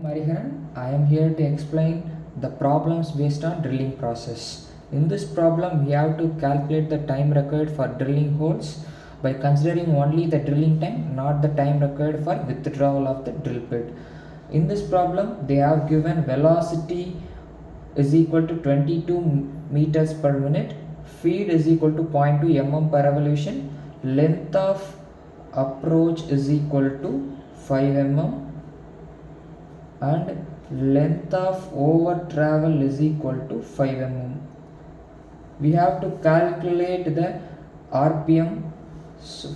Mariharan, I am here to explain the problems based on drilling process. In this problem, we have to calculate the time required for drilling holes by considering only the drilling time, not the time required for withdrawal of the drill bit. In this problem, they have given velocity is equal to 22 meters per minute, feed is equal to 0.2 mm per revolution, length of approach is equal to 5 mm, and length of over travel is equal to 5 mm. We have to calculate the RPM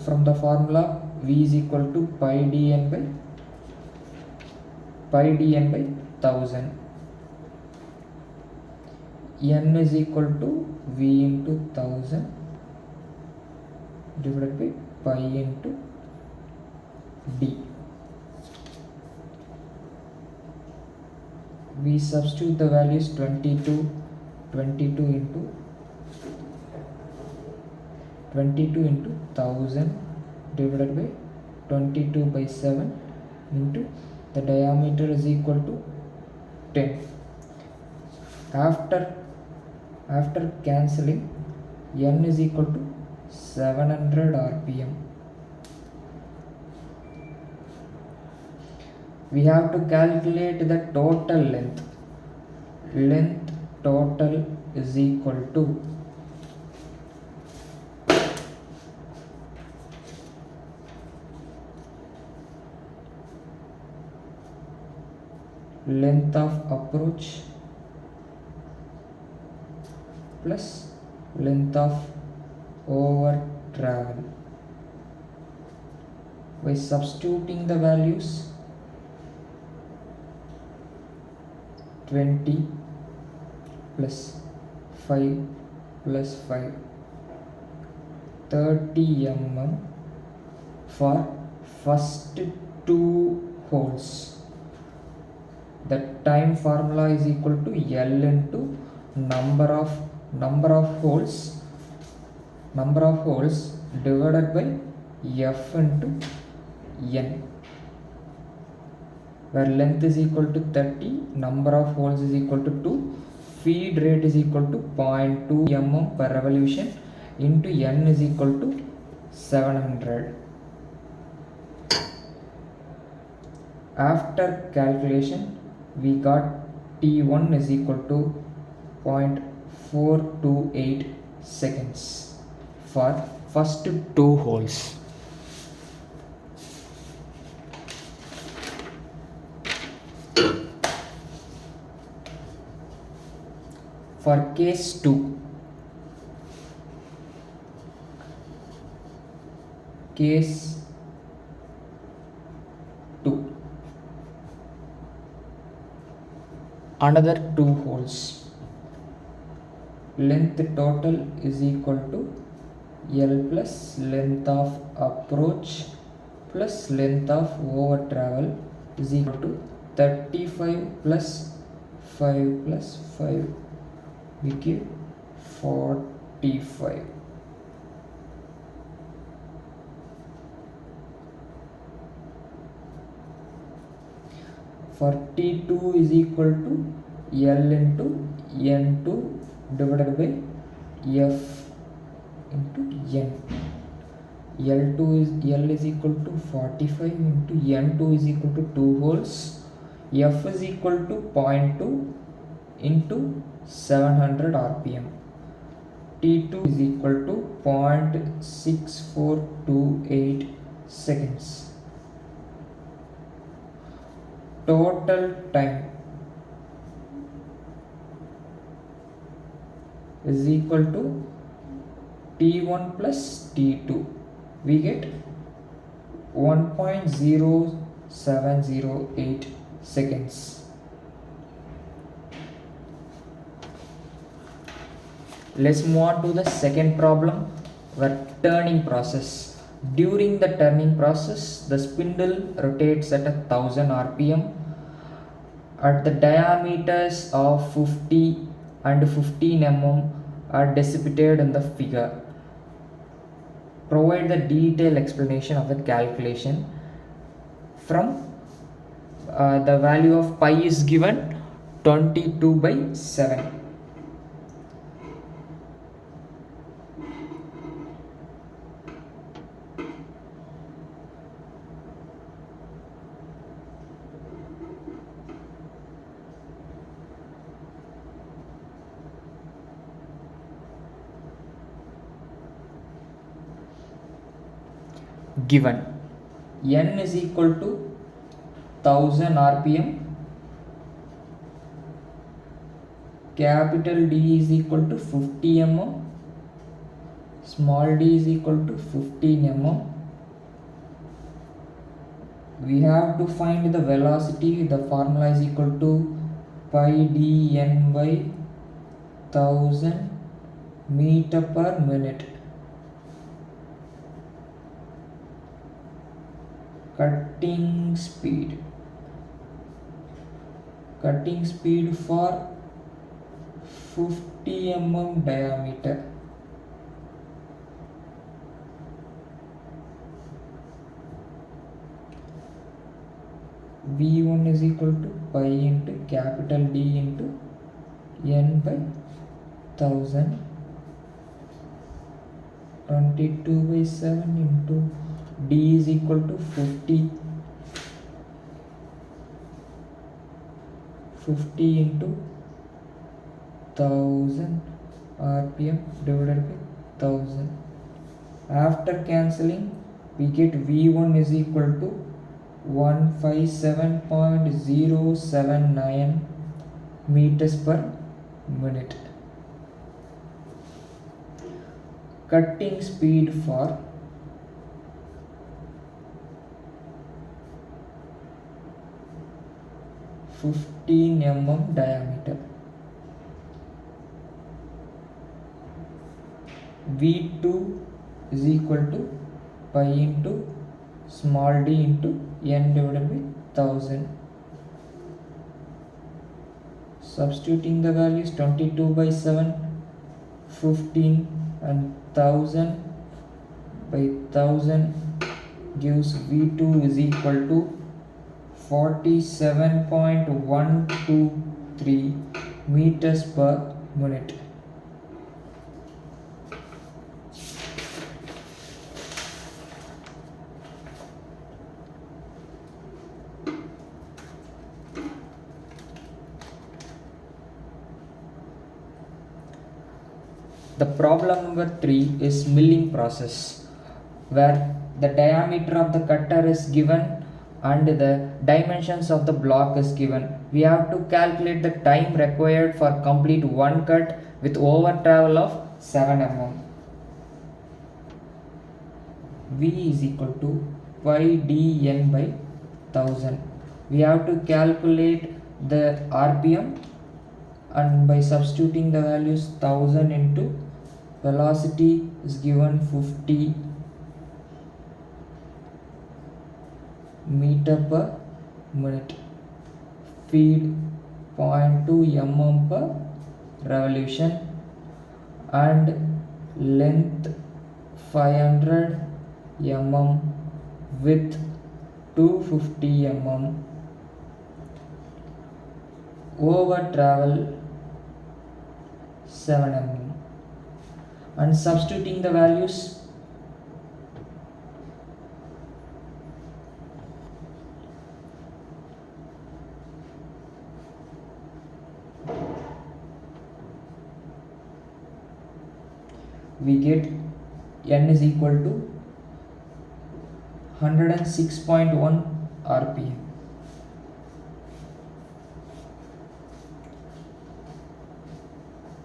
from the formula V is equal to pi dn by 1000. N is equal to V into 1000 divided by pi into D. We substitute the values 22 into 1000 divided by 22 by 7 into the diameter is equal to 10. After cancelling, N is equal to 700 RPM. We have to calculate the total length. Length total is equal to length of approach plus length of over travel. By substituting the values 20 plus 5 plus 5 30 mm for first two holes. The time formula is equal to L into number of holes divided by F into N, where length is equal to 30, number of holes is equal to 2, feed rate is equal to 0.2 mm per revolution into N is equal to 700. After calculation, we got T1 is equal to 0.428 seconds for first two holes. For case 2, another two holes, length total is equal to L plus length of approach plus length of over travel is equal to 35 plus 5 plus 5, we give 45. For T2 is equal to L into N2 divided by F into N. L is equal to 45 into N2 is equal to 2 holes. F is equal to 0.2 into 700 RPM. T2 is equal to 0.6428 seconds. Total time is equal to T1 plus T2. We get 1.0708 seconds. Let's move on to the second problem, where turning process. During the turning process, the spindle rotates at 1000 RPM at the diameters of 50 and 15 mm are depicted in the figure. Provide the detailed explanation of the calculation from The value of pi is given 22 by 7. Given n is equal to 1000 rpm, capital D is equal to 50 mm, small d is equal to 15 mm. We have to find the velocity. The formula is equal to pi dn by 1000 meter per minute. Cutting speed for 50 mm diameter. V1 is equal to pi into capital D into n by 1000, 22 by 7 into D is equal to 50 into 1000 rpm divided by 1000. After cancelling, we get V1 is equal to 157.079 meters per minute. Cutting speed for 15 mm diameter. V2 is equal to pi into small d into n divided by 1000. Substituting the values 22 by 7, 15 and 1000 by 1000 gives V2 is equal to 47.123 meters per minute. The problem number 3 is milling process, where the diameter of the cutter is given and the dimensions of the block is given. We have to calculate the time required for complete one cut with over travel of 7 mm. V is equal to pi dn by 1000. We have to calculate the rpm, and by substituting the values 1000 into velocity is given 50 meter per minute, speed 0.2 mm per revolution, and length 500 mm, width 250 mm, over travel 7 mm. And substituting the values, we get n is equal to 106.1 rpm.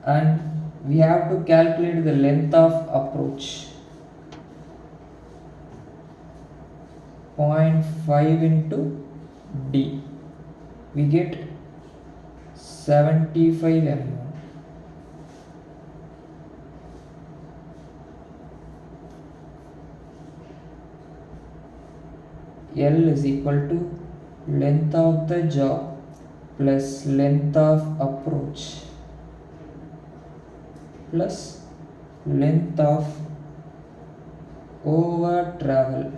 And we have to calculate the length of approach, 0.5 into d. We get 75 mm. L is equal to length of the job plus length of approach plus length of over travel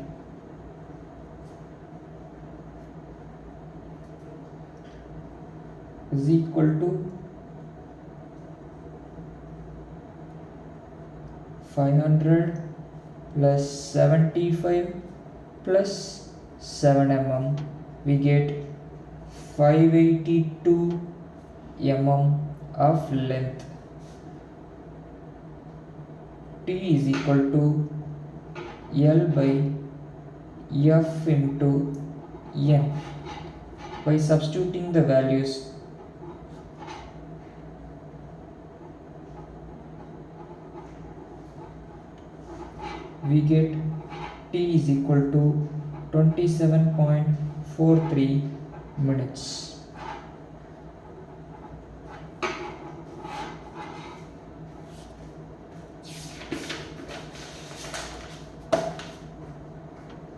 is equal to 500 plus 75 plus 7 mm. We get 582 mm of length. T is equal to L by F into N. By substituting the values, we get T is equal to 27.43 minutes.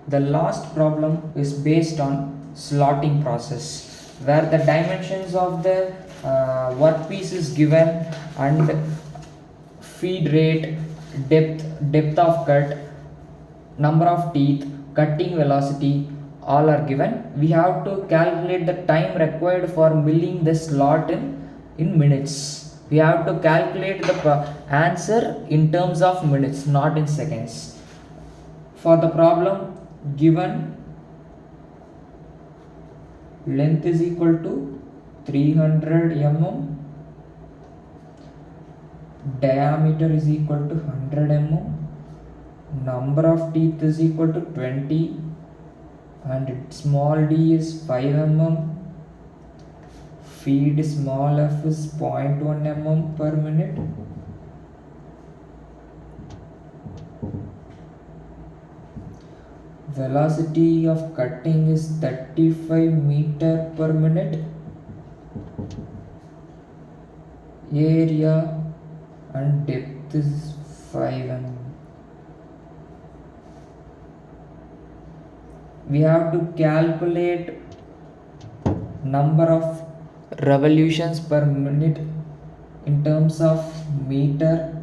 The last problem is based on slotting process, where the dimensions of the workpiece is given and feed rate, depth of cut, number of teeth, cutting velocity all are given. We have to calculate the time required for milling the slot in minutes. We have to calculate the answer in terms of minutes, not in seconds. For the problem given, length is equal to 300 mm, diameter is equal to 100 mm, number of teeth is equal to 20, and small d is 5 mm, feed small f is 0.1 mm per minute, velocity of cutting is 35 meter per minute, area and depth is 5 mm. We have to calculate number of revolutions per minute in terms of meter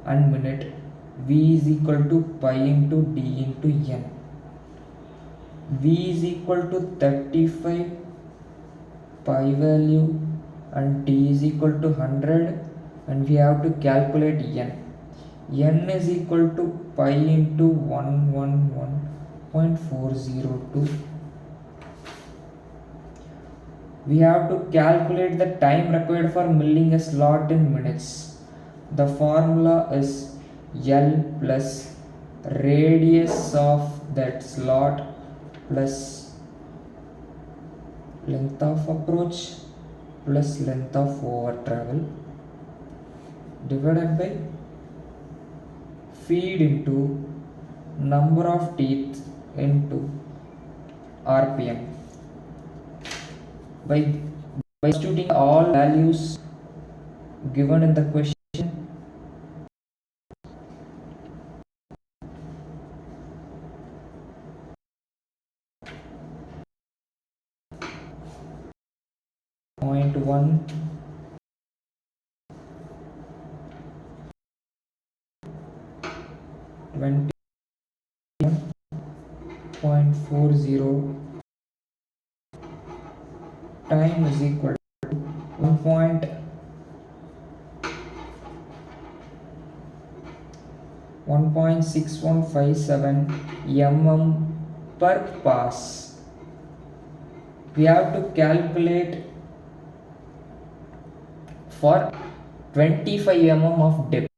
and minute. V is equal to pi into d into n. V is equal to 35 pi value and d is equal to 100, and we have to calculate n. N is equal to pi into 111.402. We have to calculate the time required for milling a slot in minutes. The formula is L plus radius of that slot plus length of approach plus length of over travel divided by feed into number of teeth into RPM. By substituting all values given in the question, point 1, 21.40, time is equal to 1.6157 mm per pass. We have to calculate for 25 mm of depth.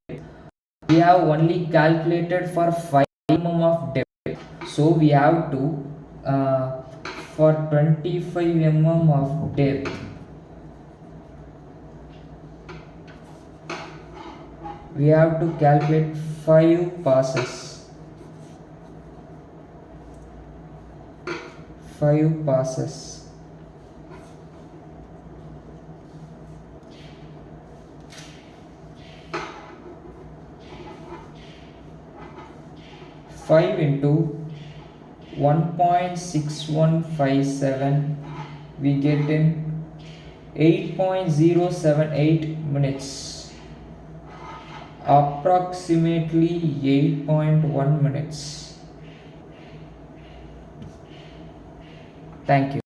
We have only calculated for 5 mm of depth, so we have to for 25 mm of depth, we have to calculate 5 passes. 5 passes. Five into 1.6157, we get in 8.078 minutes, approximately 8.1 minutes. Thank you.